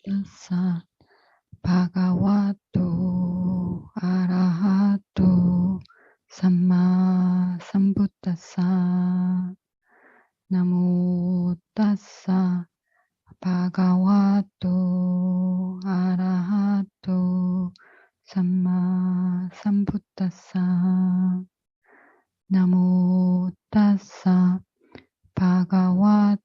타사 바가와토 아라하토 삼마 삼부타사 나모 타사 바가와토 아라하토 삼마 삼부타사 나모 타사 바가와토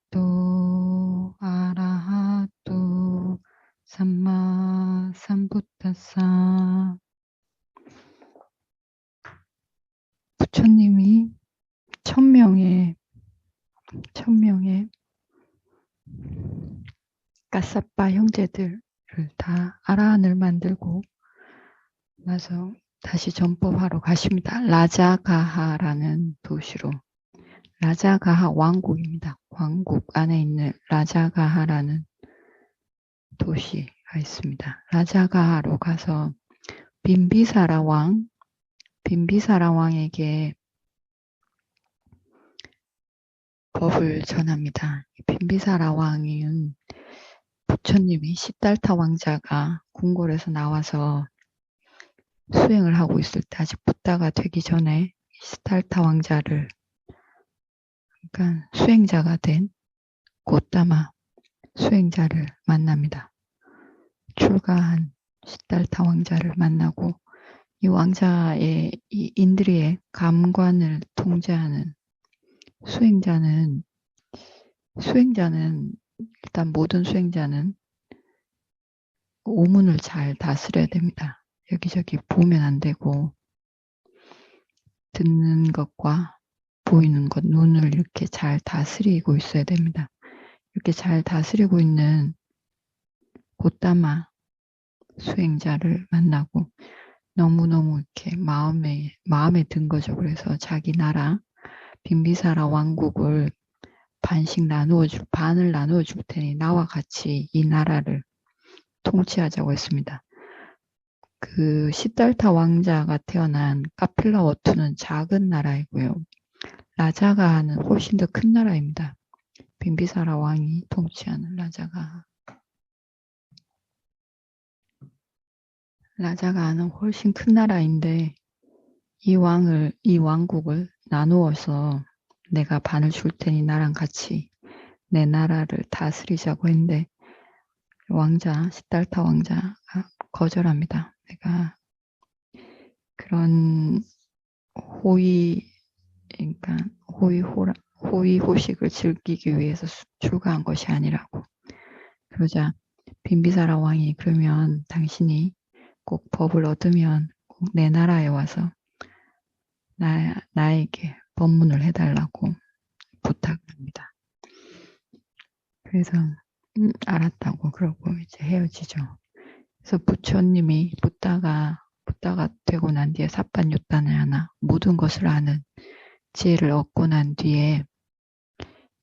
아라하토 삼마 삼부타사. 부처님이 천명의 까사빠 형제들을 다 아라한을 만들고 나서 다시 전법하러 가십니다. 라자가하라는 도시로. 라자가하 왕국입니다. 왕국 안에 있는 라자가하라는 도시가 있습니다. 라자가하로 가서 빈비사라 왕에게 법을 전합니다. 빈비사라 왕은 부처님이 시달타 왕자가 궁궐에서 나와서 수행을 하고 있을 때 아직 붓다가 되기 전에 시달타 왕자를 그러니까 수행자가 된 고따마 수행자를 만납니다. 출가한 시달타 왕자를 만나고 이 왕자의 이 인드리의 감관을 통제하는 수행자는 일단 모든 수행자는 오문을 잘 다스려야 됩니다. 여기저기 보면 안 되고 듣는 것과 보이는 것, 눈을 이렇게 잘 다스리고 있어야 됩니다. 이렇게 잘 다스리고 있는 고따마 수행자를 만나고 너무너무 이렇게 마음에 든 거죠. 그래서 자기 나라 빈비사라 왕국을 반을 나누어 줄 테니 나와 같이 이 나라를 통치하자고 했습니다. 그 시달타 왕자가 태어난 카필라워투는 작은 나라이고요. 라자가하는 훨씬 더 큰 나라입니다. 빈비사라 왕이 통치하는 라자가하는 훨씬 큰 나라인데 이 왕국을 나누어서 내가 반을 줄 테니 나랑 같이 내 나라를 다스리자고 했는데 시달타 왕자가 거절합니다. 내가 그런 호의호식을 즐기기 위해서 출가한 것이 아니라고. 그러자 빈비사라 왕이 그러면 당신이 꼭 법을 얻으면 꼭 내 나라에 와서 나에게 법문을 해달라고 부탁합니다. 그래서 알았다고 그러고 이제 헤어지죠. 그래서 부처님이 붓다가 되고 난 뒤에 사판유타나야나 모든 것을 아는 지혜를 얻고 난 뒤에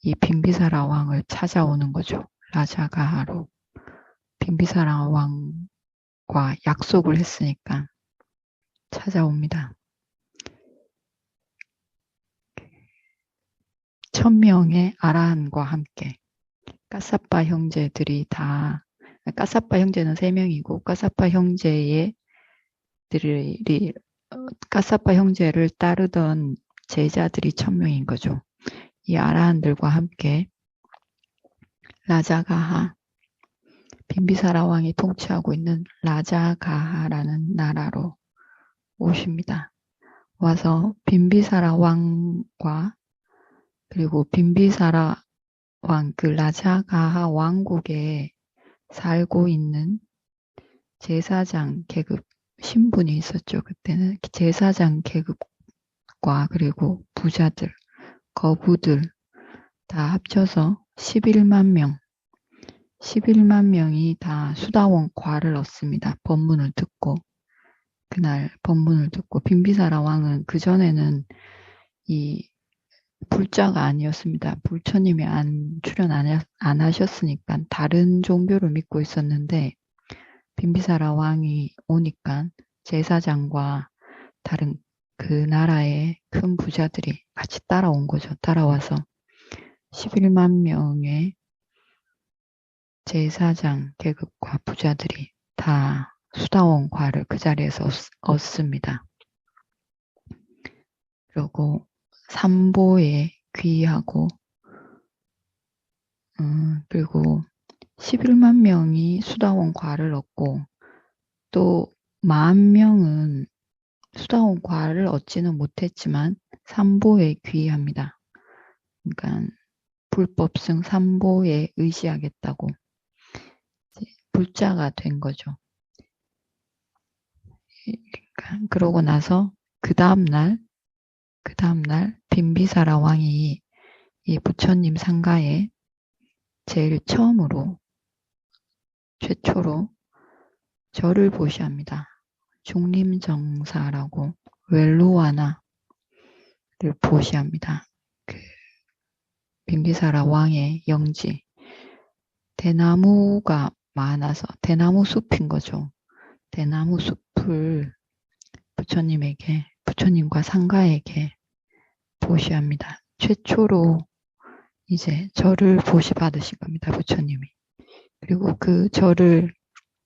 이 빈비사라 왕을 찾아오는 거죠. 라자가하로 빈비사라 왕과 약속을 했으니까 찾아옵니다. 1000명의 아라한과 함께 까사빠 형제들이 까사빠 형제는 3명이고 까사빠 형제를 따르던 제자들이 1000명인 거죠. 이 아라한들과 함께 라자가하 빈비사라 왕이 통치하고 있는 라자가하라는 나라로 오십니다. 와서 빈비사라 왕과 그리고 빈비사라 왕 그 라자가하 왕국에 살고 있는 제사장 계급 신분이 있었죠. 그때는 제사장 계급과 그리고 부자들, 거부들 다 합쳐서 11만 명이 다 수다원과를 얻습니다. 법문을 듣고 그날 법문을 듣고 빈비사라 왕은 그전에는 이 불자가 아니었습니다. 부처님이 출연 안 하셨으니까 다른 종교를 믿고 있었는데 빈비사라 왕이 오니까 제사장과 다른 그 나라의 큰 부자들이 같이 따라온 거죠. 따라와서 11만 명의 제사장 계급과 부자들이 다 수다원 과를 그 자리에서 얻습니다. 그리고 삼보에 귀하고 그리고 11만 명이 수다원 과를 얻고 또 10,000명은 수다원 과를 얻지는 못했지만 삼보에 귀합니다. 그러니까 불법승 삼보에 의지하겠다고 불자가 된 거죠. 그러고 나서 그 다음날 빈비사라 왕이 이 부처님 상가에 제일 최초로 절을 보시합니다. 중림정사라고 웰루와나를 보시합니다. 그 빈비사라 왕의 영지, 대나무가 많아서 대나무 숲인 거죠. 대나무 숲을 부처님과 상가에게 보시합니다. 최초로 이제 절을 보시 받으신 겁니다. 부처님이. 그리고 그 절을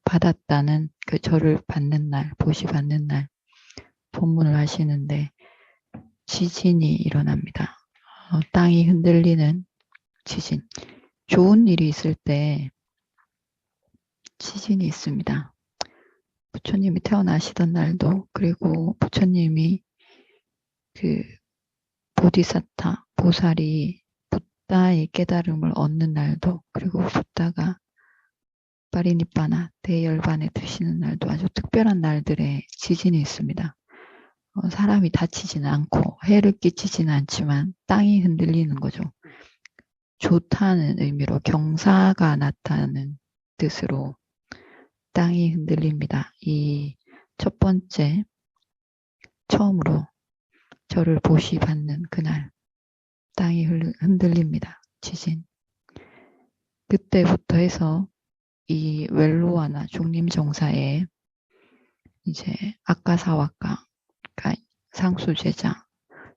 받았다는 그 절을 받는 날, 보시 받는 날 법문을 하시는데 지진이 일어납니다. 땅이 흔들리는 지진. 좋은 일이 있을 때 지진이 있습니다. 부처님이 태어나시던 날도, 그리고 부처님이 그 보디사타, 보살이 붓다의 깨달음을 얻는 날도, 그리고 붓다가 파리니빠나 대열반에 드시는 날도 아주 특별한 날들에 지진이 있습니다. 사람이 다치지는 않고 해를 끼치지는 않지만 땅이 흔들리는 거죠. 좋다는 의미로 경사가 났다는 뜻으로 땅이 흔들립니다. 이 첫 번째 처음으로 저를 보시 받는 그날 땅이 흔들립니다. 지진. 그때부터 해서 이 웰로와나 중림정사에 이제 아까사와까, 그러니까 상수제자,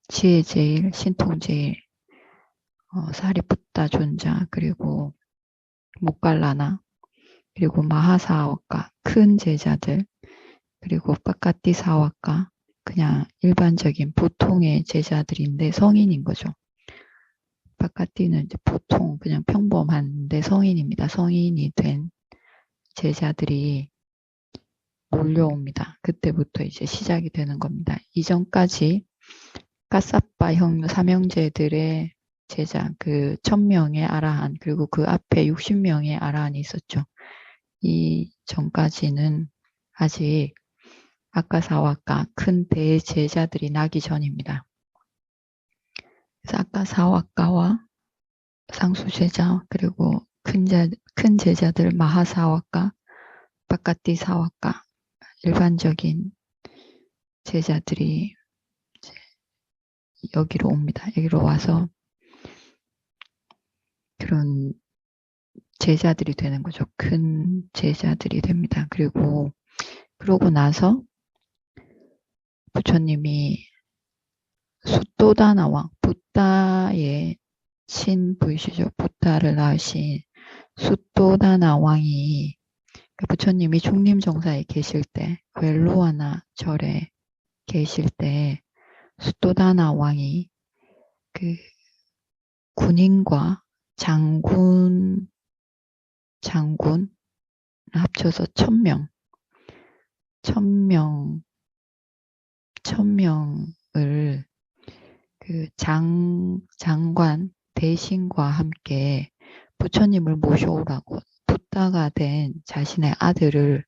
지혜제일, 신통제일, 사리푸타 존자, 그리고 목갈라나, 그리고 마하사와까, 큰 제자들, 그리고 빠까띠사와까, 그냥 일반적인 보통의 제자들인데 성인인 거죠. 빠까띠는 이제 보통 그냥 평범한데 성인입니다. 성인이 된 제자들이 몰려옵니다. 그때부터 이제 시작이 되는 겁니다. 이전까지 까사빠 형 삼형제들의 제자, 그 1000명의 아라한, 그리고 그 앞에 60명의 아라한이 있었죠. 이 전까지는 아직 아까사와까 큰 대제자들이 나기 전입니다. 그래서 아까사와까와 상수제자, 그리고 큰 제자들 마하사와까, 빠까띠사와까, 일반적인 제자들이 이제 여기로 옵니다. 여기로 와서 그런 제자들이 되는 거죠. 큰 제자들이 됩니다. 그러고 나서 부처님이 수또다나 왕, 붓다의 친부이시죠. 붓다를 낳으신 수또다나 왕이 부처님이 중림정사에 계실 때, 웰로와나 절에 계실 때 수또다나 왕이 그 군인과 장군 합쳐서 1000명을 그 장관 대신과 함께 부처님을 모셔오라고, 붓다가 된 자신의 아들을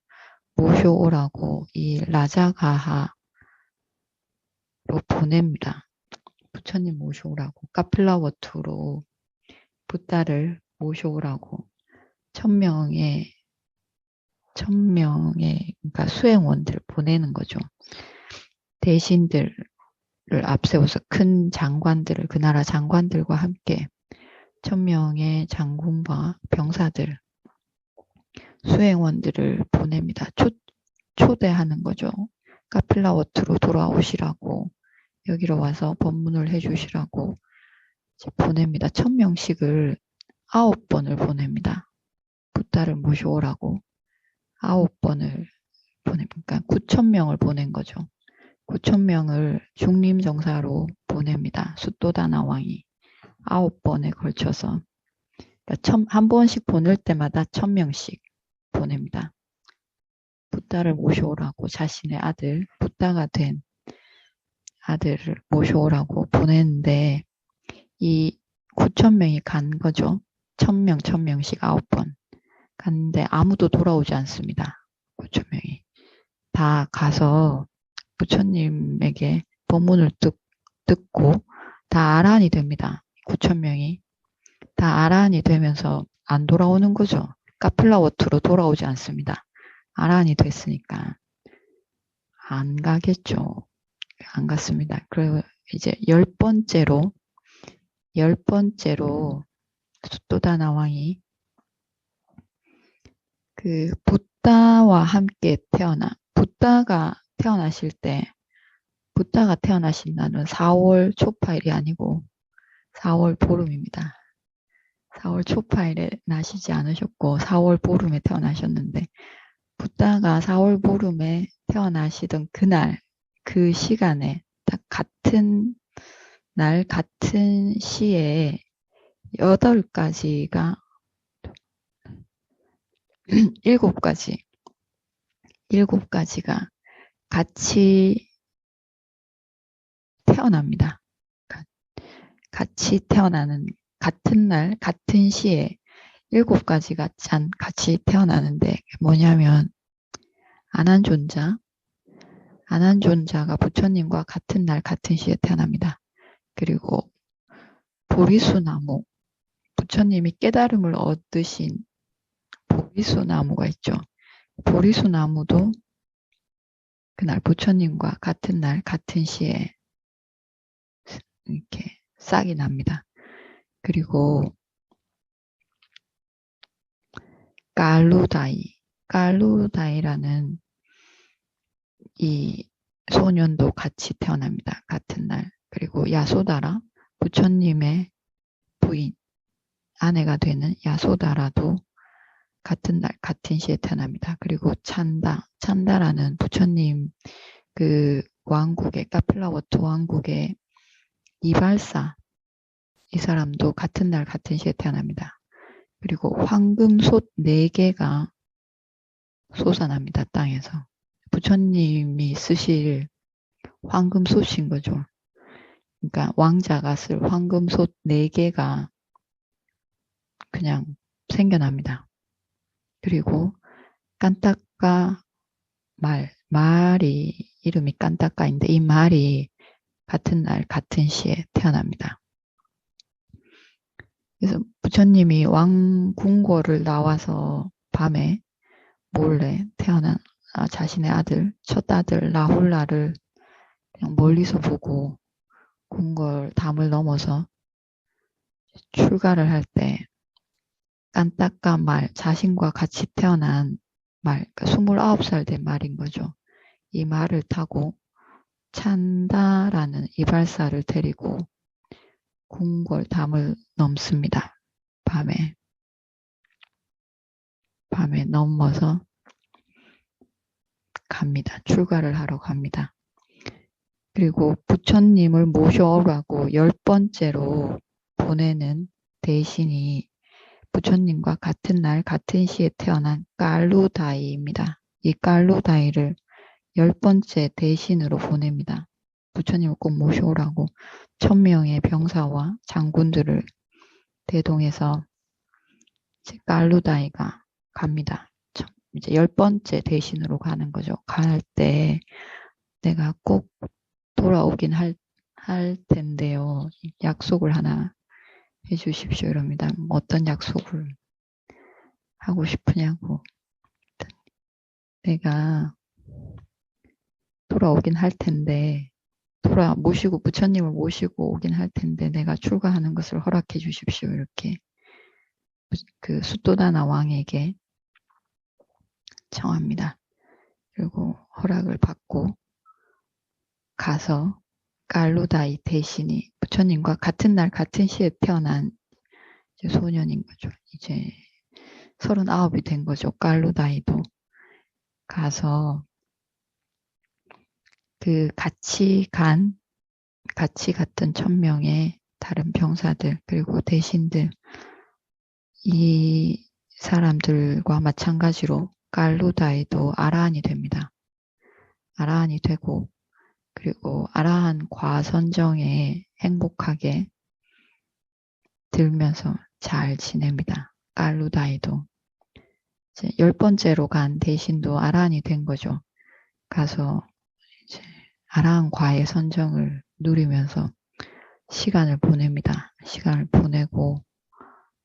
모셔오라고 이 라자가하로 보냅니다. 부처님 모셔오라고, 카필라워투로 붓다를 모셔오라고 1000명의 그러니까 수행원들을 보내는 거죠. 대신들을 앞세워서 큰 장관들을, 그 나라 장관들과 함께 1000명의 장군과 병사들, 수행원들을 보냅니다. 초대하는 거죠. 카필라워트로 돌아오시라고, 여기로 와서 법문을 보냅니다. 1000명씩을 9번을 보냅니다. 부다를 모셔오라고 9번을 보내니까 9,000명을 보낸 거죠. 9,000명을 중림정사로 보냅니다. 숫도다나 왕이 9번에 걸쳐서. 그러니까 한 번씩 보낼 때마다 1,000명씩 보냅니다. 부다를 모셔오라고 자신의 아들, 부다가 된 아들을 모셔오라고 보냈는데 이 9,000명이 간 거죠. 1,000명, 1,000명씩 9번 갔는데 아무도 돌아오지 않습니다. 9,000명이. 다 가서 부처님에게 법문을 듣고 다 아라한이 됩니다. 9,000명이. 다 아라한이 되면서 안 돌아오는 거죠. 카필라워트로 돌아오지 않습니다. 아라한이 됐으니까. 안 가겠죠. 안 갔습니다. 그리고 이제 10번째로 숫도다나 왕이 그 부다와 함께 부다가 태어나실 때 부다가 태어나신 날은 4월 초파일이 아니고 4월 보름입니다. 4월 초파일에 나시지 않으셨고 4월 보름에 태어나셨는데 부다가 4월 보름에 태어나시던 그날 그 시간에 딱 같은 날 같은 시에 8가지가 7가지가 같이 태어납니다. 같이 태어나는 같은 날 같은 시에 7가지가 같이 태어나는데 뭐냐면 아난존자가 부처님과 같은 날 같은 시에 태어납니다. 그리고 보리수나무, 부처님이 깨달음을 얻으신 보리수나무가 있죠. 보리수나무도 그날 부처님과 같은 날 같은 시에 이렇게 싹이 납니다. 그리고 깔루다이라는 이 소년도 같이 태어납니다. 같은 날. 그리고 야소다라, 부처님의 부인, 아내가 되는 야소다라도 같은 날, 같은 시에 태어납니다. 그리고 찬다라는 부처님 그 왕국의, 카필라워트 왕국의 이발사, 이 사람도 같은 날, 같은 시에 태어납니다. 그리고 황금솥 4개가 솟아납니다. 땅에서. 부처님이 쓰실 황금솥인 거죠. 그러니까 왕자가 쓸 황금솥 4개가 그냥 생겨납니다. 그리고 깐따까 말이 이름이 깐따까인데 이 말이 같은 날 같은 시에 태어납니다. 그래서 부처님이 왕궁궐을 나와서 밤에 몰래 태어난 자신의 아들, 첫 아들 라훌라를 그냥 멀리서 보고 궁궐 담을 넘어서 출가를 할 때 깐따까 말, 자신과 같이 태어난 말, 그러니까 29살 된 말인 거죠. 이 말을 타고 찬다라는 이발사를 데리고 궁궐 담을 넘습니다. 밤에 넘어서 갑니다. 출가를 하러 갑니다. 그리고 부처님을 모셔오라고 10번째로 보내는 대신이 부처님과 같은 날 같은 시에 태어난 깔루다이입니다. 이 깔루다이를 10번째 대신으로 보냅니다. 부처님을 꼭 모셔오라고 1,000명의 병사와 장군들을 대동해서 깔루다이가 갑니다. 이제 10번째 대신으로 가는 거죠. 갈 때 내가 꼭 돌아오긴 할 텐데요. 약속을 하나 해주십시오. 이럽니다. 어떤 약속을 하고 싶으냐고. 내가 돌아오긴 할 텐데, 부처님을 모시고 오긴 할 텐데, 내가 출가하는 것을 허락해 주십시오. 이렇게 그 숫도다나 왕에게 청합니다. 그리고 허락을 받고 가서 깔루다이 대신이 부처님과 같은 날 같은 시에 태어난 이제 소년인 거죠. 이제 39이 된 거죠. 깔루다이도 가서 그 같이 갔던 1000명의 다른 병사들 그리고 대신들 이 사람들과 마찬가지로 깔루다이도 아라한이 됩니다. 아라한이 되고 그리고 아라한 과선정에 행복하게 들면서 잘 지냅니다. 깔루다이도 이제 10번째로 간 대신도 아라한이 된 거죠. 가서 이제 아라한 과의 선정을 누리면서 시간을 보냅니다. 시간을 보내고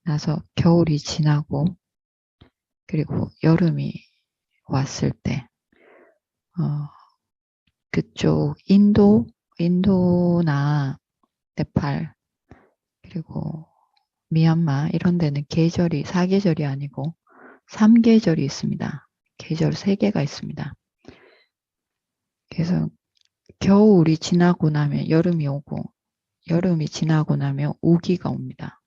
나서 겨울이 지나고 그리고 여름이 왔을 때 그쪽 인도나 네팔 그리고 미얀마 이런 데는 계절이 4계절이 아니고 3계절이 있습니다. 계절 3개가 있습니다. 그래서 겨울이 지나고 나면 여름이 오고 여름이 지나고 나면 우기가 옵니다.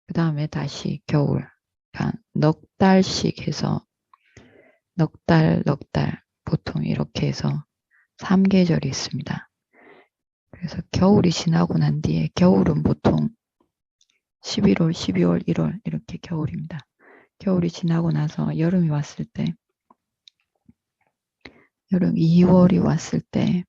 그 다음에 다시 겨울. 그러니까 넉 달씩 해서 넉 달 보통 이렇게 해서 3계절이 있습니다. 그래서 겨울이 지나고 난 뒤에 겨울은 보통 11월, 12월, 1월 이렇게 겨울입니다. 겨울이 지나고 나서 여름이 왔을 때 여름 2월이 왔을 때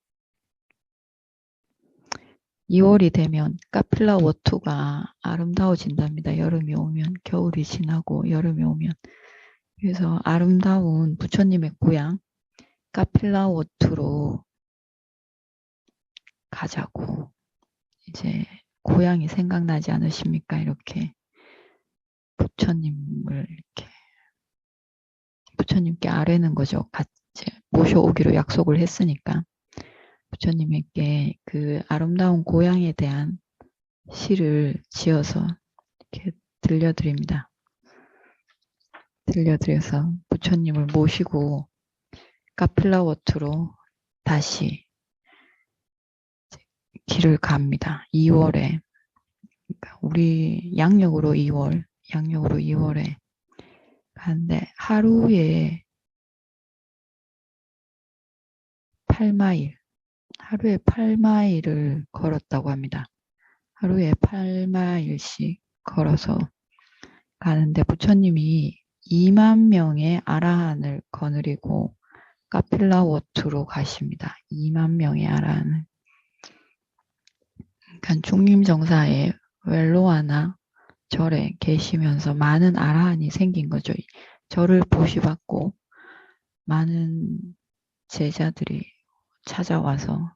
2월이 되면 카필라 워투가 아름다워진답니다. 여름이 오면 겨울이 지나고 여름이 오면 그래서 아름다운 부처님의 고향 카필라 워투로 가자고 이제 고향이 생각나지 않으십니까? 이렇게 부처님을 이렇게 부처님께 아뢰는 거죠. 같이 모셔오기로 약속을 했으니까 부처님에게 그 아름다운 고향에 대한 시를 지어서 이렇게 들려드립니다. 들려드려서 부처님을 모시고 카필라워트로 다시 길을 갑니다. 2월에 그러니까 우리 양력으로 2월에 가는데 하루에 8마일을 걸었다고 합니다. 하루에 8마일씩 걸어서 가는데 부처님이 2만 명의 아라한을 거느리고 카필라워투로 가십니다. 2만 명의 아라한을. 그러니까 중림정사의 웰로아나 절에 계시면서 많은 아라한이 생긴 거죠. 절을 보시받고 많은 제자들이 찾아와서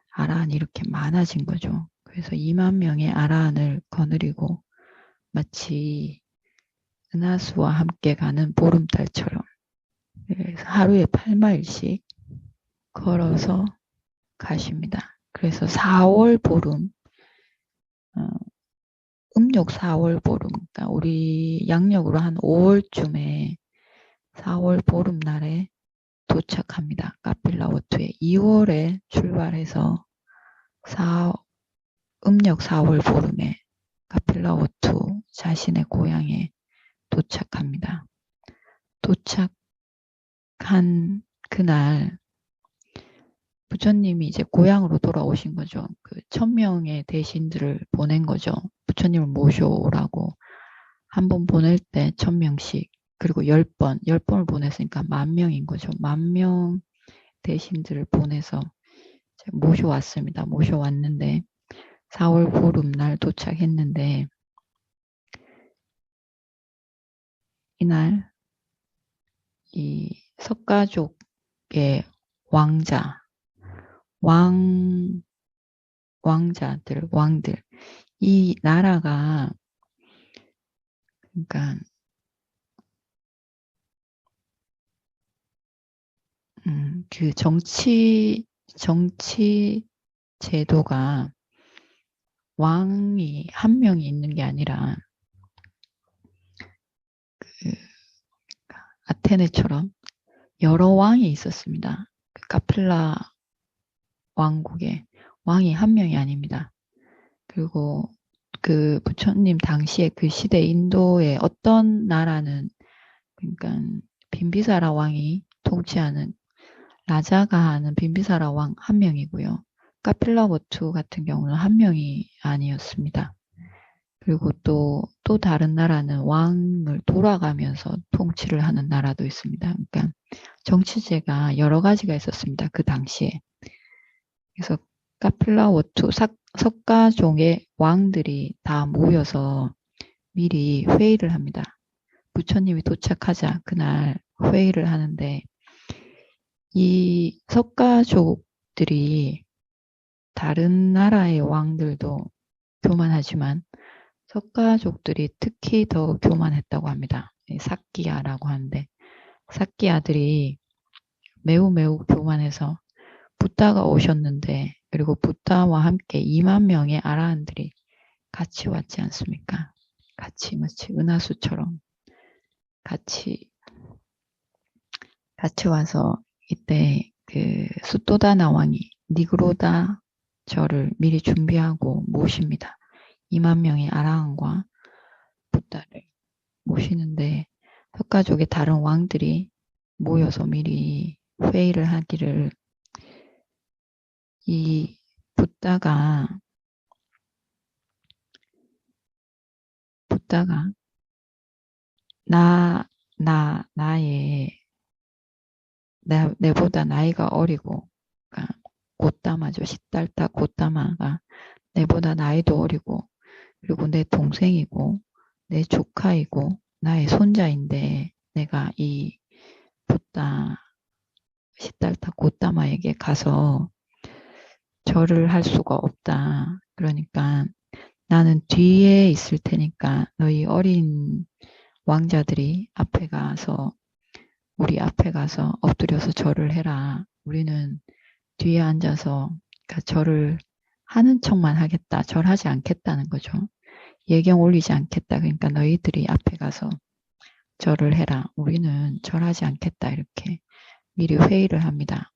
아라한이 이렇게 많아진 거죠. 그래서 2만 명의 아라한을 거느리고 마치 은하수와 함께 가는 보름달처럼 그래서 하루에 8마일씩 걸어서 가십니다. 그래서 4월 보름, 음력 4월 보름, 그러니까 우리 양력으로 한 5월쯤에 4월 보름날에 도착합니다. 카필라워투에 2월에 출발해서 음력 4월 보름에 카필라워투 자신의 고향에 도착합니다. 도착한 그날 부처님이 이제 고향으로 돌아오신 거죠. 그 1000명의 대신들을 보낸 거죠. 부처님을 모셔오라고 한 번 보낼 때 1000명씩 그리고 10번을 보냈으니까 10,000명인 거죠. 10,000명 대신들을 보내서 모셔왔습니다. 모셔왔는데 4월 보름날 도착했는데 이날 이 석가족의 왕들 이 나라가 그러니까 그 정치 제도가 왕이 한 명이 있는 게 아니라 그 아테네처럼 여러 왕이 있었습니다. 그 카필라 왕국에 왕이 한 명이 아닙니다. 그리고 그 부처님 당시에 그 시대 인도의 어떤 나라는 그러니까 빈비사라 왕이 통치하는 라자가 하는 빈비사라 왕 한 명이고요. 카필라워투 같은 경우는 한 명이 아니었습니다. 그리고 또 다른 나라는 왕을 돌아가면서 통치를 하는 나라도 있습니다. 그러니까 정치제가 여러 가지가 있었습니다. 그 당시에. 그래서 카필라워투 석가종의 왕들이 다 모여서 미리 회의를 합니다. 부처님이 도착하자 그날 회의를 하는데 이 석가족들이 다른 나라의 왕들도 교만하지만 석가족들이 특히 더 교만했다고 합니다. 삭기야라고 하는데 삭기야들이 매우 교만해서 붓다가 오셨는데 그리고 붓다와 함께 2만 명의 아라한들이 같이 왔지 않습니까? 같이 마치 은하수처럼 같이 와서 이때 그 수토다나 왕이 니그로다 절을 미리 준비하고 모십니다. 2만 명의 아라한과 붓다를 모시는데 석가족의 다른 왕들이 모여서 미리 회의를 하기를 이 붓다가 내보다 나이가 어리고, 그러니까 고따마죠. 시달타 고따마가 내보다 나이도 어리고, 그리고 내 동생이고, 내 조카이고, 나의 손자인데, 내가 이 붓다 시달타 고따마에게 가서 절을 할 수가 없다. 그러니까 나는 뒤에 있을 테니까 너희 어린 왕자들이 우리 앞에 가서 엎드려서 절을 해라. 우리는 뒤에 앉아서 그러니까 절을 하는 척만 하겠다. 절하지 않겠다는 거죠. 예경 올리지 않겠다. 그러니까 너희들이 앞에 가서 절을 해라. 우리는 절하지 않겠다. 이렇게 미리 회의를 합니다.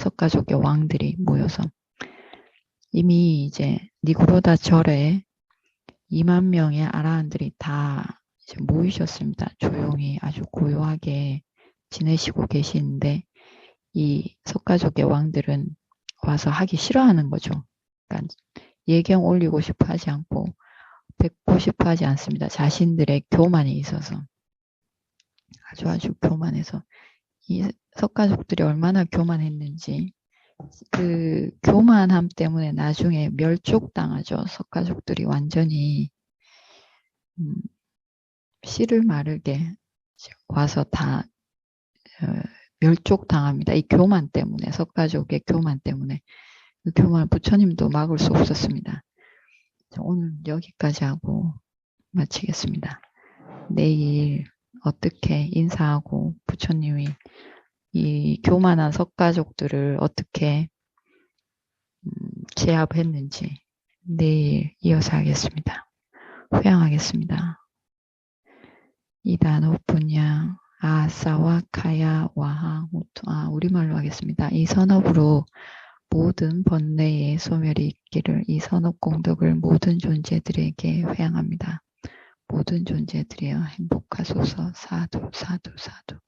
석가족의 왕들이 모여서 이미 이제 니구로다 절에 2만 명의 아라한들이 다 이제 모이셨습니다. 조용히 아주 고요하게 지내시고 계시는데 이 석가족의 왕들은 와서 하기 싫어하는 거죠. 그러니까 예경 올리고 싶어 하지 않고 뵙고 싶어 하지 않습니다. 자신들의 교만이 있어서 아주 교만해서 이 석가족들이 얼마나 교만했는지 그 교만함 때문에 나중에 멸족당하죠. 석가족들이 완전히 씨를 마르게 와서 다 멸족당합니다. 이 교만 때문에 석가족의 교만 때문에 그 교만을 부처님도 막을 수 없었습니다. 오늘 여기까지 하고 마치겠습니다. 내일 어떻게 인사하고 부처님이 이 교만한 석가족들을 어떻게 제압했는지 내일 이어서 하겠습니다. 회양하겠습니다. 이다노 분야 아사와 카야 와하 모토 우리말로 하겠습니다. 이 선업으로 모든 번뇌의 소멸이 있기를 이 선업 공덕을 모든 존재들에게 회양합니다. 모든 존재들이여 행복하소서. 사두 사두 사두.